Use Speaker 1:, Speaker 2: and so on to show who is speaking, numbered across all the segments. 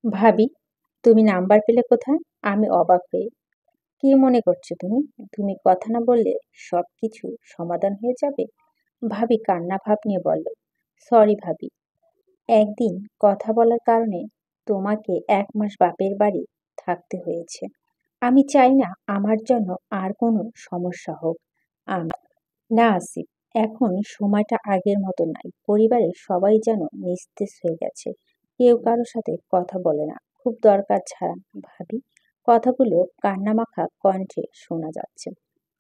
Speaker 1: ভাবি, তুমি নাম্বার পেলে কোথায়? আমি অবাক হয়ে। কি মনে করছো তুমি? তুমি কথা না বললে সবকিছু সমাধান হয়ে যাবে? ভাবি কান্না ভাব নিয়ে বলল, সরি ভাবি, একদিন কথা বলার কারণে তোমাকে 1 মাস বাপের বাড়ি থাকতে হয়েছে। আমি চাই না আমার জন্য আর কোনো সমস্যা হোক। আম- না আসিফ, এখন সময়টা আগের মতো নাই। পরিবারের সবাই যেন নিস্তেজ হয়ে গেছে। কেউ কারোর সাথে কথা বলে না, খুব দরকার ছাড়া। ভাবি কথাগুলো কান্নামাখা কণ্ঠে শোনা যাচ্ছে।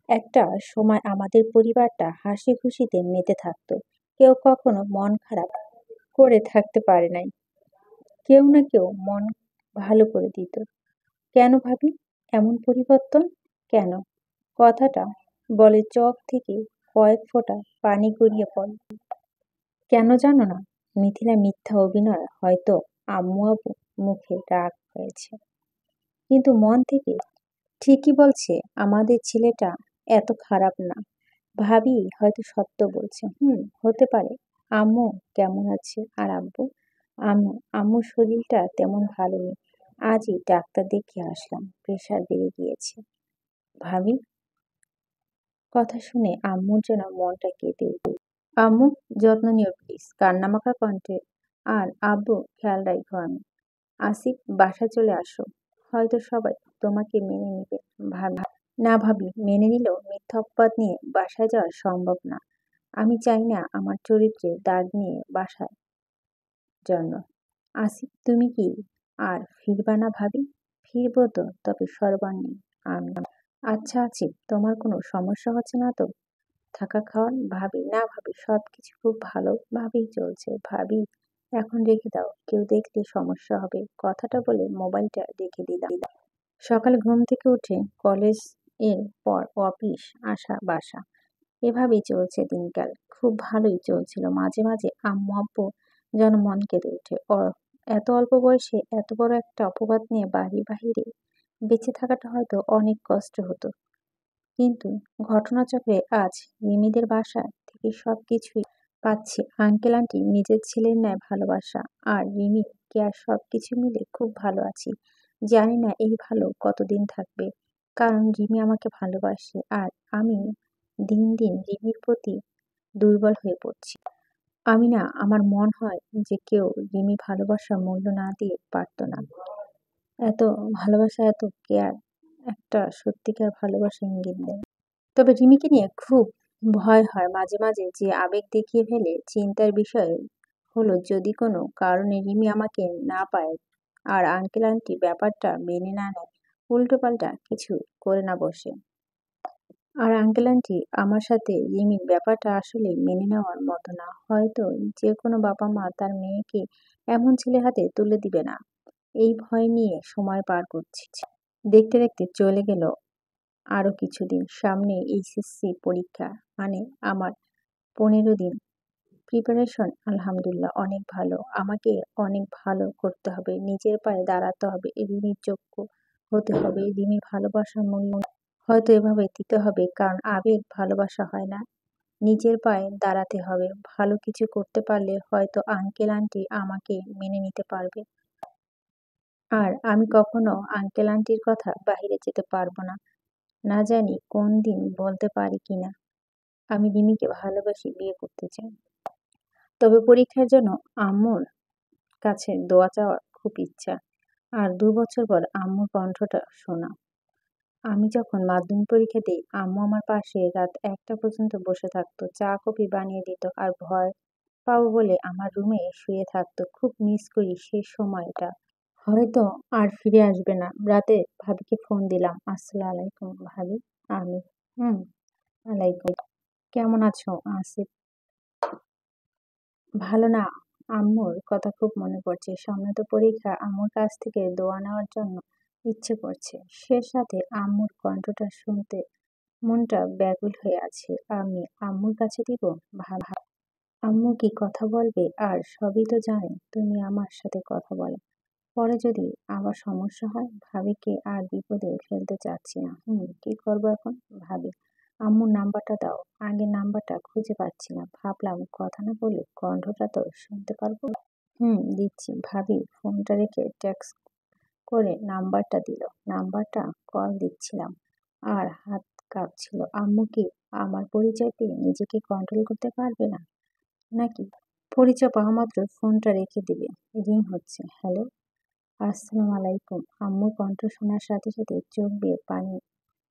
Speaker 1: একটা সময় আমাদের পরিবারটা হাসি খুশিতে মেতে থাকতো। কেউ কখনো মন খারাপ করে থাকতে পারে নাই। কেউ না কেউ মন ভালো করে দিত। কেন ভাবি এমন পরিবর্তন? কেন? কথাটা বলে চোখ থেকে কয়েক ফোঁটা পানি গড়িয়ে পড়ে। কেন জানো না? মিথিলা মিথ্যা অভিনয় হয়তো আম্মু আব্বু মুখে রাগ হয়েছে, কিন্তু মন থেকে ঠিকই বলছে আমাদের ছেলেটা এত খারাপ না। ভাবি হয়তো সত্য বলছে। হতে পারে। আম্মু কেমন আছে? আর আব্বু? আম্মুর শরীরটা তেমন ভালো নেই। আজই ডাক্তার দেখিয়ে আসলাম, প্রেশার বেড়ে গিয়েছে। ভাবি কথা শুনে আম্মুর যেন মনটা কেঁদে উঠল। আম্মু যত্ন নিও প্লিজ, কান্নামাখা কণ্ঠে। আর আব্বু খেয়াল রাখো। আমি আসিফ বাসায় চলে আসো, হয়তো সবাই তোমাকে মেনে নিবে। ভাবি না ভাবি, মেনে নিলেও মিথ্যা অপবাদ নিয়ে বাসায় যাওয়া সম্ভব না। আমি চাই না আমার চরিত্রে দাগ নিয়ে বাসার জন্য। আসিফ তুমি কি আর ফিরবা না ভাবি? ফিরবো তো, তবে সর্বাঙ্গীন। আমি আচ্ছা আসিফ, তোমার কোনো সমস্যা হচ্ছে না তো থাকা খাওয়ার? ভাবি না ভাবি, সবকিছু খুব ভালোভাবেই চলছে। ভাবি এখন রেখে দাও, কেউ দেখলে সমস্যা হবে। কথাটা বলে মোবাইলটা রেখে দিলাম। সকালে ঘুম থেকে উঠে কলেজ, এর পর অফিস, আসা বাসা, এভাবেই চলছে দিনকাল। খুব ভালোই চলছিল। মাঝে মাঝে আম্মু আব্বু যেন মন কেঁদে ওঠে। এত অল্প বয়সে এত বড় একটা অপবাদ নিয়ে বাড়ি বাহিরে বেঁচে থাকাটা হয়তো অনেক কষ্ট হতো, কিন্তু ঘটনাচক্রে আজ রিমিদের বাসা থেকে সবকিছুই পাচ্ছি। আঙ্কেল আন্টি নিজের ছেলের ন্যায় ভালোবাসা, আর রিমি কেয়ার, সবকিছু মিলে খুব ভালো আছি। জানি না এই ভালো কতদিন থাকবে, কারণ রিমি আমাকে ভালোবাসে আর আমি দিন দিন রিমির প্রতি দুর্বল হয়ে পড়ছি। আমি না, আমার মন হয় যে কেউ রিমি ভালোবাসার মূল্য না দিয়ে পারতো না। এত ভালোবাসা, এত কেয়ার, একটা সত্যিকার ভালোবাসা ইঙ্গিত দেয়। তবে রিমিকে নিয়ে খুব ভয় হয় মাঝে মাঝে, যে আবেগ দেখিয়ে ফেলে। চিন্তার বিষয় হলো যদি কোনো কারণে রিমি আমাকে না পায় আর আঙ্কেল আন্টি ব্যাপারটা মেনে না নেয়, উল্টো পাল্টা কিছু করে না বসে। আর আঙ্কেল আন্টি আমার সাথে রিমির ব্যাপারটা আসলে মেনে নেওয়ার মতো না। হয়তো যে কোনো বাবা মা তার মেয়েকে এমন ছেলে হাতে তুলে দিবে না, এই ভয় নিয়ে সময় পার করছি। দেখতে দেখতে চলে গেল আরো কিছুদিন। সামনে এইচএসসি পরীক্ষা, মানে আমার 15 দিন প্রিপারেশন। আলহামদুলিল্লাহ অনেক ভালো। আমাকে অনেক ভালো করতে হবে, নিজের পায়ে দাঁড়াতে হবে, রিমির যোগ্য হতে হবে। রিমির ভালোবাসার মূল্য হয়তো এভাবে দিতে হবে, কারণ আবেগ ভালোবাসা হয় না, নিজের পায়ে দাঁড়াতে হবে। ভালো কিছু করতে পারলে হয়তো আঙ্কেল আন্টি আমাকে মেনে নিতে পারবে। আর আমি কখনো আঙ্কেল আন্টির কথা বাইরে যেতে পারবো না। না জানি কোন দিন বলতে পারি কিনা আমি রিমিকে ভালোবাসি, বিয়ে করতে চাই। তবে পরীক্ষার জন্য আম্মুর কাছে দোয়া চাওয়ার খুব ইচ্ছা। আর 2 বছর পর আম্মুর কণ্ঠটা শোনা। আমি যখন মাধ্যমিক পরীক্ষা দিই, আম্মু আমার পাশে রাত 1টা পর্যন্ত বসে থাকতো, চা কফি বানিয়ে দিত, আর ভয় পাবো বলে আমার রুমে শুয়ে থাকতো। খুব মিস করি সেই সময়টা। হয়তো আর ফিরে আসবে না। রাতে ভাবিকে ফোন দিলাম, আসসালামু আলাইকুম ভাবি। আমি হুম আলাইকুম, কেমন আছো আসিফ? ভালো না। আম্মুর কথা খুব মনে পড়ছে। সামনে তো পরীক্ষা, আম্মুর কাছ থেকে দোয়া নেওয়ার জন্য ইচ্ছে করছে। সে সাথে আম্মুর কণ্ঠটা শুনতে মনটা ব্যাকুল হয়ে আছে। আমি আম্মুর কাছে দিব। ভাব আম্মু কি কথা বলবে? আর সবই তো জানে, তুমি আমার সাথে কথা বলো। পরে যদি আবার সমস্যা হয়, ভাবিকে আর বিপদে ফেলতে চাচ্ছি না। কি করবো এখন? ভাবি আম্মুর নাম্বারটা দাও। আগের নাম্বারটা খুঁজে পাচ্ছি না। ভাবলাম কথা না বলে কণ্ঠটা তো শুনতে পারবো। দিচ্ছি। ভাবি ফোনটা রেখে টেক্সট করে নাম্বারটা দিল। নাম্বারটা কল দিচ্ছিলাম আর হাত কাঁপছিল। আম্মু কি আমার পরিচয় পেয়ে নিজেকে কন্ট্রোল করতে পারবে না নাকি পরিচয় পাওয়া মাত্র ফোনটা রেখে দিবে? রিং হচ্ছে। হ্যালো, আসসালামু আলাইকুম। আম্মুর কণ্ঠ শোনার সাথে সাথে চোখ বেয়ে পানি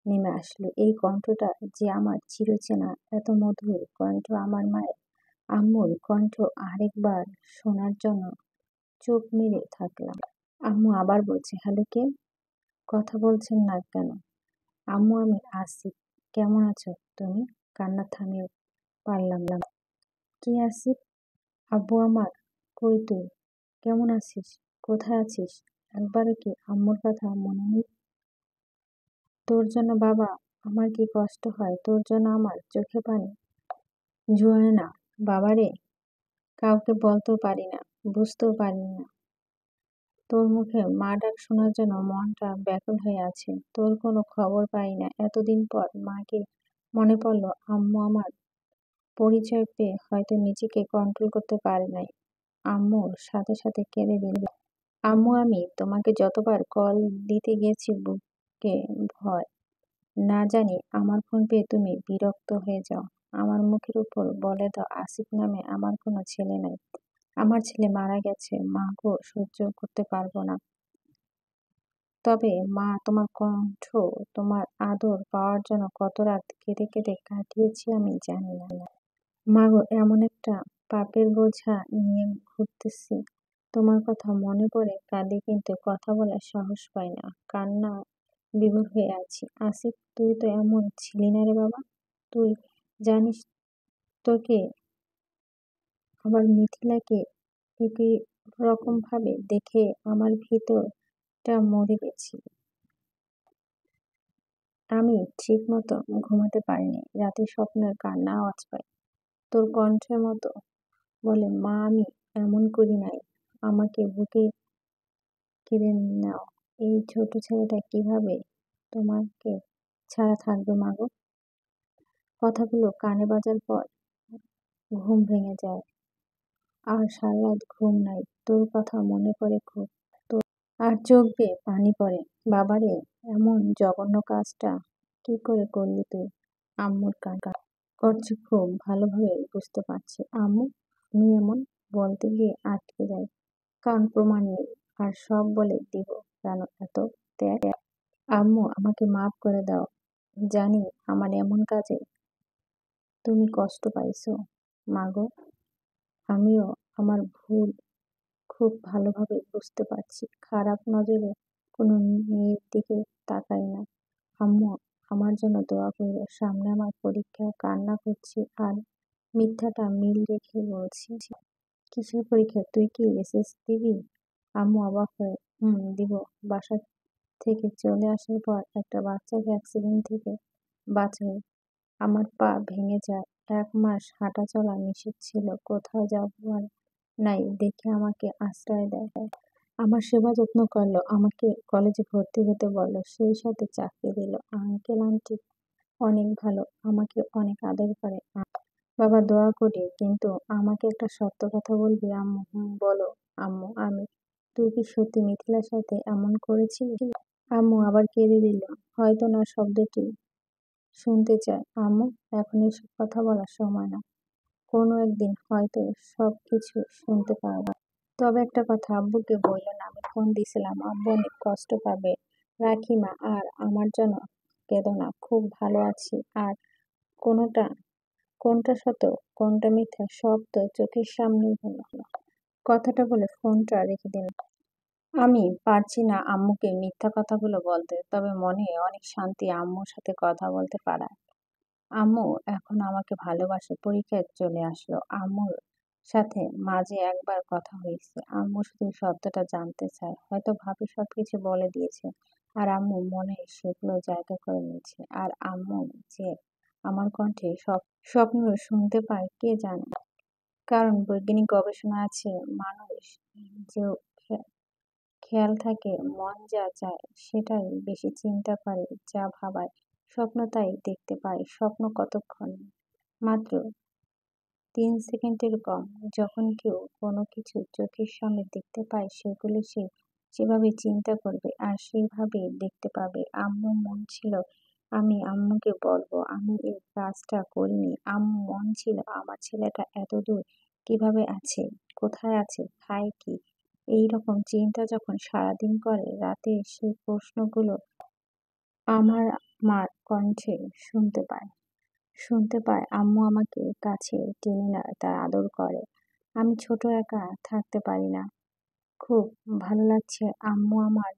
Speaker 1: নেমে আসলো। এই কণ্ঠটা যে আমার চিরচেনা, এত মধুর কণ্ঠ আমার মায়ের। আম্মুর কণ্ঠ আরেকবার শোনার জন্য চোখ মেরে থাকলাম। আম্মু আবার বলছে, হ্যালো কে? কথা বলছেন না কেন? আম্মু আমি আসিফ। কেমন আছো তুমি? কান্না থামিয়ে পারলাম না। কি আসিফ? আব্বু আমার। কই তুই? কেমন আছিস? কোথায় আছিস? একবারও কি আম্মুর কথা মনে নেই তোর? জন্য বাবা আমার কি কষ্ট হয়, তোর জন্য আমার চোখে পানি জোয়ায় না বাবারে। কাউকে বলতেও পারি না, বুঝতেও পারি না। তোর মুখে মা ডাক শোনার জন্য মনটা ব্যাকুল হয়ে আছে। তোর কোনো খবর পাই না। এতদিন পর মাকে মনে পড়লো। আম্মু আমার পরিচয় পেয়ে হয়তো নিজেকে কন্ট্রোল করতে পারে নাই। আম্মুর সাথে সাথে কেঁদে দিল। আম্মু আমি তোমাকে যতবার কল দিতে গেছি বুকে ভয়, না জানি আমার ফোন পেয়ে তুমি বিরক্ত হয়ে যাও। আমার মুখের উপর বলে দাও আসিফ নামে আমার কোনো ছেলে নাই। আমার ছেলে মারা গেছে। মা গো, সহ্য করতে পারবো না। তবে মা, তোমার কণ্ঠ, তোমার আদর পাওয়ার জন্য কত রাত কেঁদে কেঁদে কাটিয়েছি আমি জানি না। মা গো, এমন একটা পাপের বোঝা নিয়ে ঘুরতেছি, তোমার কথা মনে পড়ে কাঁদি কিন্তু কথা বলার সাহস পাই না। কান্না বিভোর হয়ে আছি। আসিফ, তুই তো এমন ছিলি না রে বাবা। তুই জানিস তোকে আবার মিথিলাকে একই রকম ভাবে দেখে আমার ভিতরটা মরে গেছি। আমি ঠিক মতো ঘুমাতে পারিনি। রাতে স্বপ্নের কান্না আওয়াজ পাই তোর কণ্ঠের মতো। বলে, মা আমি এমন করি নাই, আমাকে বুকে কেড়ে নাও। এই ছোট ছেলেটা কিভাবে তোমাকে ছাড়া থাকবে মা গো? কথাগুলো কানে বাজার পর ঘুম ভেঙে যায়। আর সারা রাত ঘুম নাই। তোর কথা মনে পড়ে খুব। আর চোখ বেয়ে পানি পড়ে। বাবারে, এমন জঘন্য কাজটা কি করে করলি তুই? আম্মুর কাকা করছে খুব ভালোভাবে বুঝতে পারছি। আম্মু আমি এমন বলতে গিয়ে আটকে যাই, কারণ প্রমাণ নেই। আর সব বলে দিব কেন এত ত্যাগ? আম্মু আমাকে মাফ করে দাও। জানি আমার এমন কাজে তুমি কষ্ট পাইছো। মাগো, আমিও আমার ভুল খুব ভালোভাবে বুঝতে পারছি। খারাপ নজরে কোনো মেয়ের দিকে তাকাই না। আম্মু আমার জন্য দোয়া করো। সামনে আমার পরীক্ষা। কান্না করছি আর মিথ্যাটা মিল রেখে বলছি। কিসের পরীক্ষা? তুই কি এসএস দিবি? আম্মু অবাক হয়ে, দিব। বাসা থেকে চলে আসার পর একটা বাচ্চাকে অ্যাক্সিডেন্ট থেকে বাঁচাই। আমার পা ভেঙে যায়। 1 মাস হাঁটা চলা নিষেধ ছিল। কোথাও যাবার নাই দেখে আমাকে আশ্রয় দেয়। আমার সেবা যত্ন করলো। আমাকে কলেজে ভর্তি হতে বললো। সেই সাথে চাকরি দিল। আঙ্কেল আন্টি অনেক ভালো। আমাকে অনেক আদর করে। বাবা দোয়া করি। কিন্তু আমাকে একটা সত্য কথা বলবি আম্মু? বলো আম্মু। তুই কি সত্যি মিথিলার সাথে এমন করেছিলি? আম্মু আবার কেঁদে দিল। হয়তো না শব্দটি শুনতে চায়। আম্মু, এখন এসব কথা বলার সময় না। কোনো একদিন হয়তো সব কিছু শুনতে পারবা। তবে একটা কথা আব্বুকে বললো না আমি ফোন দিছিলাম। আব্বু অনেক কষ্ট পাবে। রাখি মা। আর আমার জন্য কেঁদো না। খুব ভালো আছি। আর কোনোটা কোনটা সত্য কোনটা মিথ্যা সব তো চোখের সামনেই হলো। কথাটা বলে ফোনটা রেখে দিল। আমি পারছি না আম্মুকে মিথ্যা কথাগুলো বলতে, তবে মনে অনেক শান্তি আম্মুর সাথে কথা বলতে পারা। আম্মু এখন আমাকে ভালোবাসে। পরীক্ষায় চলে আসলো। আম্মুর সাথে মাঝে একবার কথা হয়েছে। আম্মু শুধু সত্যটা জানতে চায়। হয়তো ভাবি সবকিছু বলে দিয়েছে আর আম্মু মনে সেগুলো জায়গা করে নিয়েছে। আর আম্মু যে আমার কণ্ঠে সব স্বপ্ন শুনতে পায় কে জানে। কারণ বৈজ্ঞানিক গবেষণা আছে, মানুষ যে খেয়াল থাকে, মন যা চায় সেটাই বেশি চিন্তা করে, যা ভাবায় স্বপ্ন তাই দেখতে পায়। স্বপ্ন কতক্ষণ? মাত্র 3 সেকেন্ডের কম। যখন কেউ কোনো কিছু চোখের সামনে দেখতে পায় সেগুলো সে সেভাবে চিন্তা করবে আর সেভাবে দেখতে পাবে। আম্মু মন ছিল আমি আম্মুকে বলবো আমি এই কাজটা করিনি। আম্মু মন ছিল আমার ছেলেটা এত দূর কিভাবে আছে, কোথায় আছে, খায় কি? এই রকম চিন্তা যখন সারাদিন করে, রাতে সেই প্রশ্নগুলো আমার মার কণ্ঠে শুনতে পায় আম্মু আমাকে কাছে টেনে নেয়, তার আদর করে। আমি ছোট, একা থাকতে পারি না। খুব ভালো লাগছে আম্মু আমার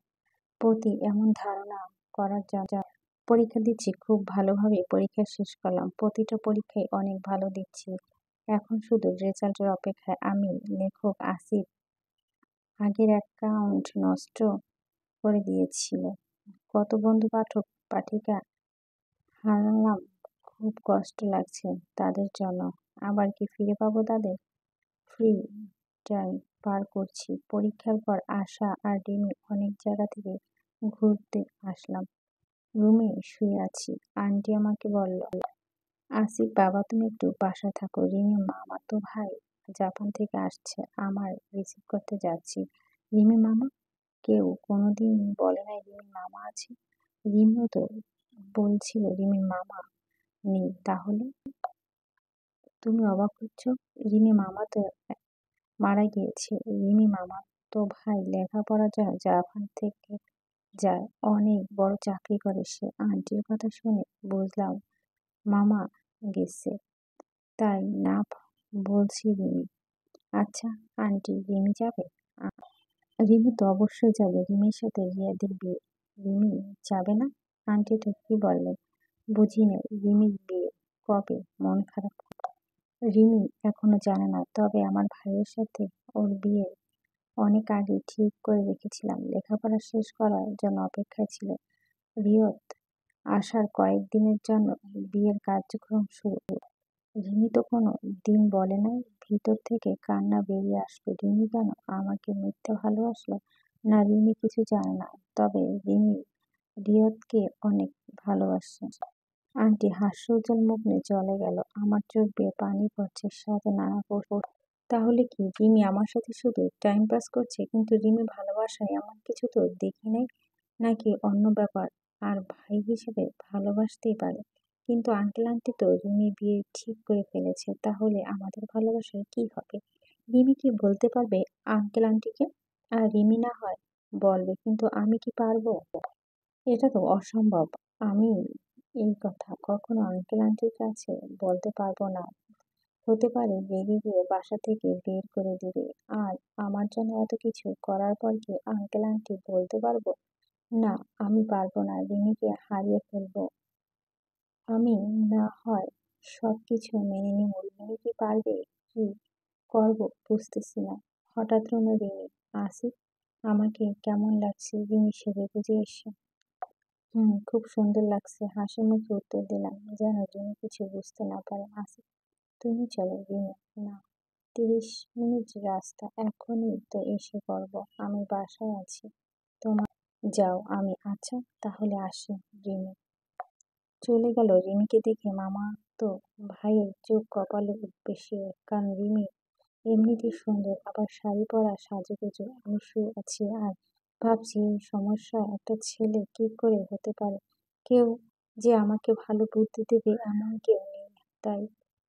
Speaker 1: প্রতি এমন ধারণা করার জন্য। পরীক্ষা দিচ্ছি, খুব ভালোভাবে পরীক্ষা শেষ করলাম। প্রতিটা পরীক্ষায় অনেক ভালো দিচ্ছি। এখন শুধু রেজাল্টের অপেক্ষায়। আমি লেখক আসিফ আগের অ্যাকাউন্ট নষ্ট করে দিয়েছিল। কত বন্ধু পাঠক পাঠিকা হারালাম, খুব কষ্ট লাগছে তাদের জন্য। আবার কি ফিরে পাবো তাদের? ফ্রি টাইম পার করছি। পরীক্ষার পর আশা আর রিমি অনেক জায়গা থেকে ঘুরতে আসলাম। রুমে শুয়ে আছি। আন্টি আমাকে বলল, আসিফ বাবা তুমি একটু বাসায় থাকো, রিমি মামাতো ভাই জাপান থেকে আসছে, আমার রিসিভ করতে যাচ্ছি। রিমি মামা? কেউ কোনোদিন বলে নাই রিমির মামা আছে। রিমিও তো বলছিল রিমির মামা নেই। তাহলে তুমি অবাক হচ্ছ? রিমি মামা তো মারা গিয়েছে। রিমি মামা তো ভাই লেখাপড়ার জন্য জাপান থেকে যায়, অনেক বড় চাকরি করে সে। আন্টির কথা শুনে বুঝলাম মামা গেছে, তাই না বলছি রিমি। আচ্ছা আন্টি রিমি যাবে? রিমি তো অবশ্যই যাবে, রিমির সাথে রিয়াদের বিয়ে। রিমি যাবে না? আন্টি তো কি বললেন বুঝি না, রিমির বিয়ে কবে? মন খারাপ। রিমি এখনো জানে না, তবে আমার ভাইয়ের সাথে ওর বিয়ে অনেক আগে ঠিক করে রেখেছিলাম। লেখাপড়া শেষ করার জন্য অপেক্ষায় ছিল। রিয়ত আসার কয়েকদিনের জন্য বিয়ের কার্যক্রম শুরু। রিমি তো কোনো দিন বলে নাই। ভিতর থেকে কান্না বেরিয়ে আসলো। রিমি কেন আমাকে মিথ্যে ভালোবাসলো? না, রিমি কিছু জানে না, তবে রিমি রিয়তকে অনেক ভালোবাসে। আন্টি হাস্যোজ্জ্বল মুখ নিয়ে চলে গেল। আমার চোখ বেয়ে পানি পড়ছে, সাথে নানা প্রশ্ন। তাহলে কি রিমি আমার সাথে শুধু টাইম পাস করছে? কিন্তু রিমি ভালোবাসায় এমন কিছু তো দেখি নাই। নাকি অন্য ব্যাপার? আর ভাই হিসেবে ভালোবাসতেই পারে। কিন্তু আঙ্কেল আন্টি তো রিমি বিয়ে ঠিক করে ফেলেছে, তাহলে আমাদের ভালোবাসার কি হবে? রিমি কি বলতে পারবে আঙ্কেল আন্টিকে? আর রিমি না হয় বলবে, কিন্তু আমি কি পারবো? এটা তো অসম্ভব। আমি এই কথা কখনো আঙ্কেল আন্টির কাছে বলতে পারবো না। হতে পারে রেগে গিয়ে বাসা থেকে বের করে দিবে। আর আমার জন্য এত কিছু করার পর কি আঙ্কেল আন্টি বলতে পারবো? না, আমি পারবো না, রিমিকে হারিয়ে ফেলবো। আমি না হয় সবকিছু মেনে নিব, রিমি কি পারবে? কি করবো বুঝতেছি না। হঠাৎ রুমে রিমি। আসিফ আমাকে কেমন লাগছে? রিমি সেজে গুজে এসে। খুব সুন্দর লাগছে, হাসি মুখে উত্তর দিলাম, যেন রিমি কিছু বুঝতে না পারে। আসিফ তুমি চলো। রিমি না, 30 মিনিট রাস্তা, এখনই তো এসে পড়বো। আমি বাসায় আছি, তোমার যাও। আমি আচ্ছা তাহলে আসি। রিমি চলে গেল। রিমিকে দেখে মামা তো ভাইয়ের চোখ কপালে উঠবে শিওর, কারণ রিমি এমনিতেই সুন্দর, আবার শাড়ি পরা সাজুগুজু। আমি শুয়ে আছি আর ভাবছি এই সমস্যা একটা ছেলে কি করে হতে পারে। কেউ যে আমাকে ভালো বুদ্ধি দেবে এমন কেউ নেই, তাই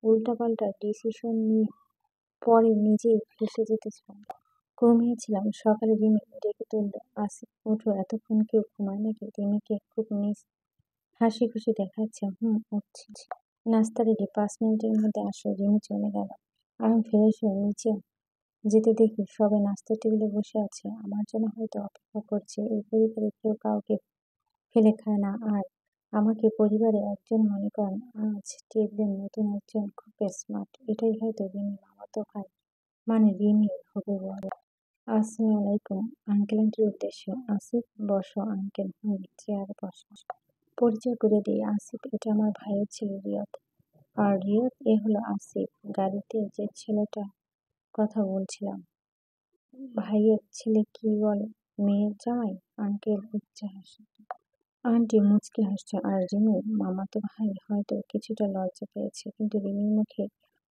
Speaker 1: উল্টাপাল্টা ডিসিশন নিয়ে পরে নিজেই ফেঁসে যেতে চাই। ঘুমিয়েছিলাম, সকালে রিমি ডেকে তুললো, আসিফ ওঠো, এতক্ষণ কেউ ঘুমায় নাকি? রিমিকে খুব হাসি খুশি দেখাচ্ছে। উঠছি। নাস্তা রেডি, 5 মিনিটের মধ্যে আসো। রিমি চলে গেল। আমি ফ্রেশ হয়ে নিচে যেতে দেখি সবাই নাস্তার টেবিলে বসে আছে, আমার জন্য হয়তো অপেক্ষা করছে। এই পরিবারে কেউ কাউকে ফেলে খায় না, আর আমাকে পরিবারে একজন মনে করেন। আজ টেবিলের নতুন একজন খুব স্মার্ট, এটাই হয়তো রিমির মামাতো ভাই, মানে রিমির হবু বর। আসসালামু আলাইকুম। আঙ্কেল আন্টির উদ্দেশ্যে, আসিফ বসো আঙ্কেল। চেয়ারে বসো। পরিচয় করে দিই, আসিফ এটা আমার ভাইয়ের ছেলে রিয়ত। আর রিয়ত এ হলো আসিফ, গাড়িতে যে ছেলেটা কথা বলছিলাম। ভাইয়ের ছেলে কি বলে? মেয়ের জামাই? আঙ্কেল উচ্চে হাসে। আন্টি মুচকি হাসছে। আর রিমির মামাতো ভাই হয়তো কিছুটা লজ্জা পেয়েছে, কিন্তু রিমির মুখে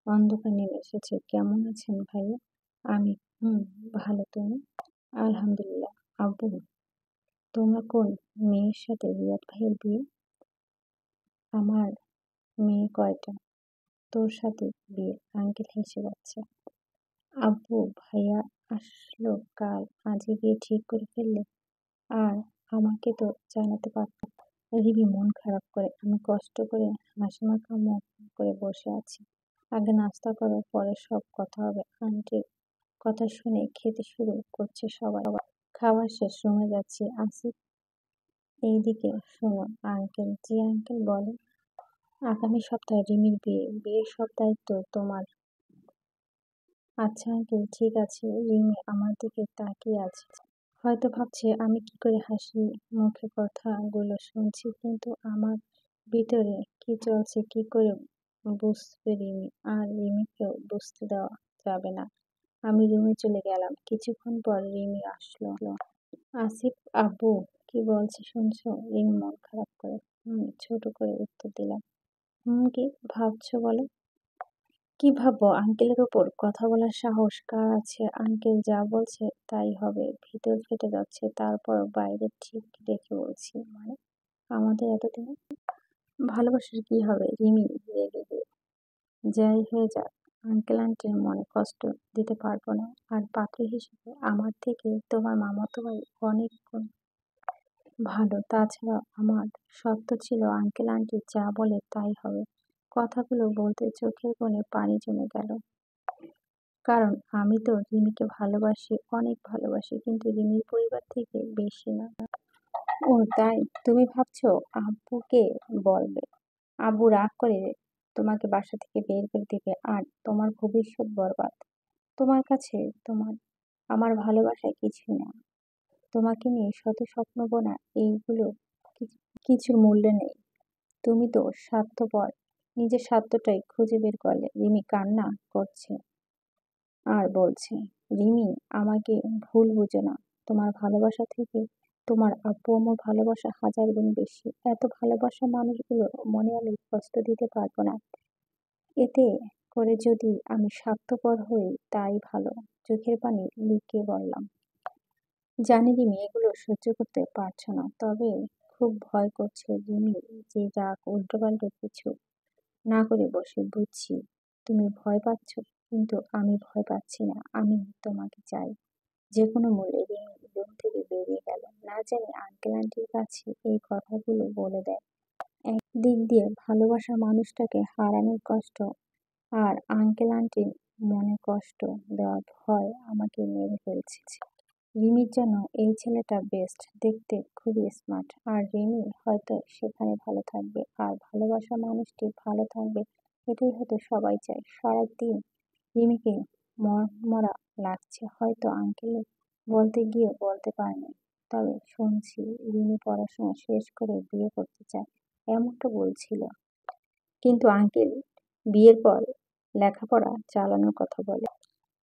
Speaker 1: অন্ধকার নেমে এসেছে। কেমন আছেন ভাইয়া? আমি ভালো। তুমি? আলহামদুলিল্লাহ। আব্বু, তোমরা কোন মেয়ের সাথে রিয়াদ ভাইয়ের বিয়ে? আমার মেয়ে কয়টা? তোর সাথে বিয়ে? আঙ্কেল হেসে যাচ্ছে। আব্বু, ভাইয়া আসলো কাল, আজই বিয়ে ঠিক করে ফেললে? আর আমাকে তো জানাতে পারতাম। রিমি মন খারাপ করে। আমি কষ্ট করে হাসিমাখা মুখ করে বসে আছি। আগে নাস্তা করো, পরে সব কথা হবে। আন্টির কথা শুনে খেতে শুরু করছে সবাই। খাওয়া শেষ, রুমে যাচ্ছি। আসিফ, এইদিকে শোনো। আঙ্কেল? জি আঙ্কেল, বলেন। আগামী সপ্তাহে রিমির বিয়ে। বিয়ের সব দায়িত্ব তোমার। আচ্ছা আঙ্কেল, ঠিক আছে। রিমি আমার দিকে তাকিয়ে আছে। হয়তো ভাবছে আমি কি করে হাসি মুখে কথাগুলো শুনছি, কিন্তু আমার ভিতরে কি চলছে কি করে বুঝবে রিমি? আর রিমিকেও বুঝতে দেওয়া যাবে না। আমি রুমে চলে গেলাম। কিছুক্ষণ পর রিমি আসলো। আসিফ, আব্বু কি বলছে শুনছো? রিমি মন খারাপ করে ছোট করে উত্তর দিলাম। কি ভাবছো বলো? কি ভাববো? আঙ্কেলের ওপর কথা বলার সাহস কার আছে? আঙ্কেল যা বলছে তাই হবে। ভিতর ফেটে যাচ্ছে, তারপর বাইরে ঠিক রেখে বলছি। মানে আমাদের এতদিনে ভালোবাসার কি হবে? রিমি রেগে গিয়ে, যাই হয়ে যাক, আঙ্কেল আন্টির মনে কষ্ট দিতে পারবো না। আর পাত্রী হিসেবে আমার থেকে তোমার মামাতো ভাই অনেক গুণ ভালো। তাছাড়া আমার শর্ত ছিল আঙ্কেল আন্টি যা বলে তাই হবে। কথাগুলো বলতে চোখের কোণে পানি জমে গেল। কারণ আমি তো রিমিকে ভালোবাসি, অনেক ভালোবাসি, কিন্তু রিমির পরিবার থেকে বেশি না। ও তাই? তুমি ভাবছো আব্বুকে বলবে? আব্বু রাগ করে তোমাকে বাসা থেকে বের করে দিবে আর তোমার ভবিষ্যৎ বরবাদ। তোমার কাছে তোমার আমার ভালোবাসায় কিছুই না। তোমাকে নিয়ে শত স্বপ্ন বোনা এইগুলো কিছুর মূল্য নেই। তুমি তো স্বার্থপর। নিজের স্বার্থটাই খুঁজে বের করলে। রিমি কান্না করছে আর বলছে, রিমি, আমাকে ভুল বুঝো না। তোমার ভালোবাসা থেকে তোমার আব্বু আম্মুর ভালোবাসা হাজার গুণ বেশি। এত ভালোবাসা মানুষগুলো মনে আমি কষ্ট দিতে পারবো না। এতে করে যদি আমি স্বার্থপর হই তাই ভালো। চোখের পানি লুকিয়ে বললাম, জানি রিমি এগুলো সহ্য করতে পারছো না, তবে খুব ভয় করছে। রিমি যে রাগ উল্টোপাল্টা কিছু না করে বসে। বুঝছি তুমি ভয় পাচ্ছ, কিন্তু আমি ভয় পাচ্ছি না। আমি তোমাকে চাই। যে কোনো মূল্যে। রিমি রুম থেকে বেরিয়ে গেল, না জানি আঙ্কেল আন্টির কাছে এই কথাগুলো বলে দেয়। একদিক দিয়ে ভালোবাসা মানুষটাকে হারানোর কষ্ট, আর আঙ্কেল আন্টির মনে কষ্ট দেওয়ার ভয় আমাকে মেরে ফেলছে। রিমির জন্য এই ছেলেটা বেস্ট, দেখতে খুবই স্মার্ট, আর রিমি হয়তো সেখানে ভালো থাকবে, আর ভালোবাসা মানুষটি ভালো থাকবে। এটাই হয়তো সবাই চায়। সারাদিন রিমিকে মরা লাগছে, হয়তো আঙ্কেল বলতে গিয়ে বলতে পারেনি। তবে শুনছি রিমি পড়াশোনা শেষ করে বিয়ে করতে চায়, এমনটা বলছিল। কিন্তু আঙ্কেল বিয়ের পর লেখাপড়া চালানোর কথা বলে।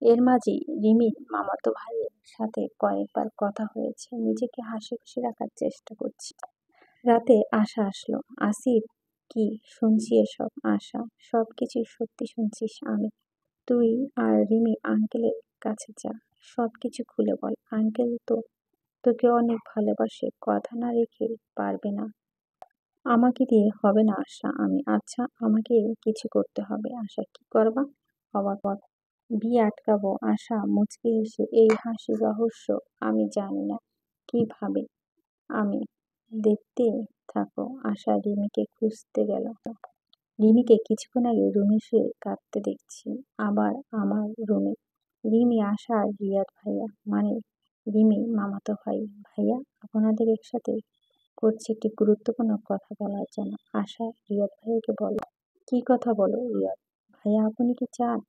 Speaker 1: এর মাঝেই রিমির মামাতো ভাইয়ের সাথে কয়েকবার কথা হয়েছে। নিজেকে হাসি খুশি রাখার চেষ্টা করছি। রাতে আশা আসলো। আসিফ, কি শুনছি এসব? আশা, সবকিছু সত্যি শুনছিস? আমি, তুই আর রিমি আঙ্কেলের কাছে যা, সবকিছু খুলে বল। আঙ্কেল তো তোকে অনেক ভালোবাসে, কথা না রেখে পারবে না। আমাকে দিয়ে হবে না আশা। আমি, আচ্ছা আমাকে কিছু করতে হবে। আশা, কি করবা? অবাক বিয়ে আটকাবো? আশা মুচকি হেসে, এই হাসির রহস্য আমি জানি না। কিভাবে? আমি, দেখতে থাকো। আশা রিমিকে খুঁজতে গেল। রিমিকে কিছুক্ষণ আগে রুমে শুয়ে কাঁদতে দেখছি। আবার আমার রুমে। রিমি, আশা আর রিয়াদ ভাইয়া, মানে রিমি মামাতো ভাই। ভাইয়া, আপনাদের একসাথে করছি একটি গুরুত্বপূর্ণ কথা বলার জন্য। আশা রিয়াদ ভাইয়াকে বলো। কি কথা বলো রিয়াদ ভাইয়া? আপনি কি চান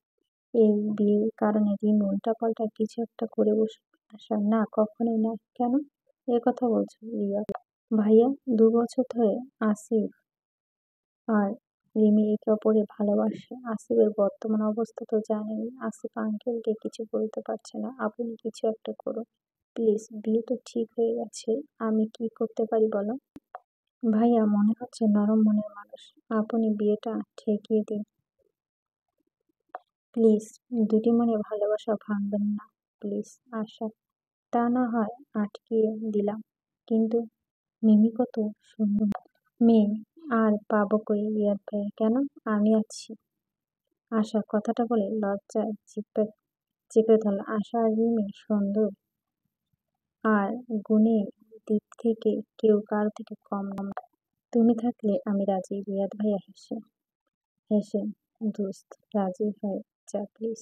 Speaker 1: এই বিয়ের কারণে রিমি উল্টাপাল্টা কিছু একটা করে বসবে? আশা, না, কখনোই না। কেন এ কথা বলছো রিয়াদ ভাইয়া? 2 বছর ধরে আসিফ আর রিমি একে অপরের ভালোবাসে। আসিফের বর্তমান অবস্থা তো জানেন। আসিফ আঙ্কেলকে কিছু বলতে পারছে না। আপনি কিছু একটা করুন প্লিজ। বিয়ে তো ঠিক হয়ে গেছে, আমি কি করতে পারি বলো? ভাইয়া মনে হচ্ছে নরম মনের মানুষ, আপনি বিয়েটা ঠেকিয়ে দিন। প্লিজ, দুটি মনে ভালোবাসা ভাঙবেন না প্লিজ আশা। তা না হয় আটকিয়ে দিলাম, কিন্তু মিমি কত সুন্দর মেয়ে, আর পাবো কই রিয়াদ ভাইয়া? কেন, আমি আছি। আশা কথাটা বলে লজ্জায় চেপে চেপে ধরল। আশা আর রিমি সুন্দর, আর গুণের দিক থেকে কেউ কারো থেকে কম নয়। তুমি থাকলে আমি রাজি। রিয়াদ ভাইয়া হেসে হেসে দোস্ত, রাজি হয়ে যা প্লিজ।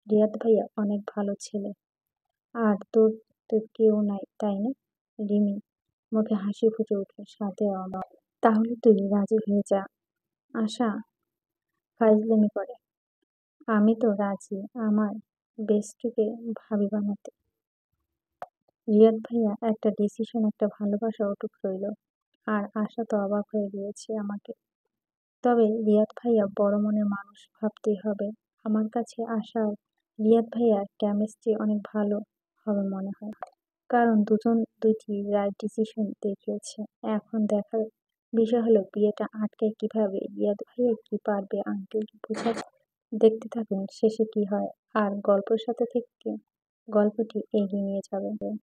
Speaker 1: রিয়াদ ভাইয়া অনেক ভালো ছেলে, আর তোর তো কেউ নাই তাই না? রিমি মুখে হাসি ফুটে উঠল, সাথে অবাক। তাহলে তুই রাজি হয়ে যা। আশা ফাইজলামি করে। আমি তো রাজি আমার বেস্টকে ভাবি বানাতে। রিয়াদ ভাইয়া একটা ডিসিশন, একটা ভালোবাসা অটুট রইল। আর আশা তো অবাক হয়ে গিয়েছে আমাকে। তবে রিয়াদ ভাইয়া বড় মনের মানুষ, ভাবতেই হবে। আমার কাছে আশা আর রিয়াদ ভাইয়ার কেমিস্ট্রি অনেক ভালো হবে মনে হয়, কারণ দুজন দুইটি রাইট ডিসিশন দেখিয়েছে। এখন দেখার বিষয় হলো বিয়েটা আটকায় কিভাবে। রিয়াদ ভাইয়া কি পারবে আঙ্কেলকে বোঝাতে? দেখতে থাকুন শেষে কি হয়। আর গল্পের সাথে থেকে গল্পটি এগিয়ে নিয়ে যাবে।